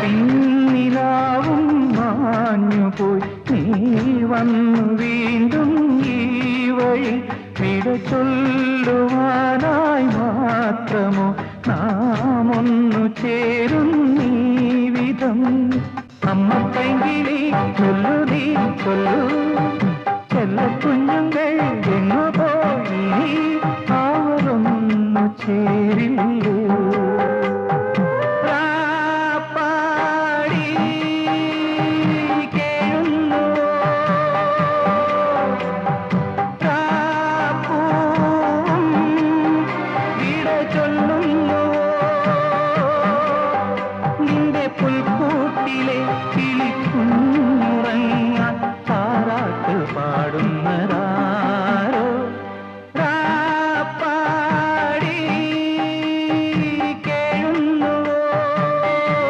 പിന്നിലാവും മാഞ്ഞുപോയി നീ വന്നു വീണ്ടും ഈ വഴി വിട ചൊല്ലുവാനായി മാത്രമോ നാം ഒന്നു ചേരും നീ വിധം അമ്മ പൈങ്കിളി ചൊല്ലു നീ ചൊല്ലു ചെല്ല കുഞ്ഞുങ്ങൾ എങ്ങു പോയി അവരൊന്നു ചേരില്ലേ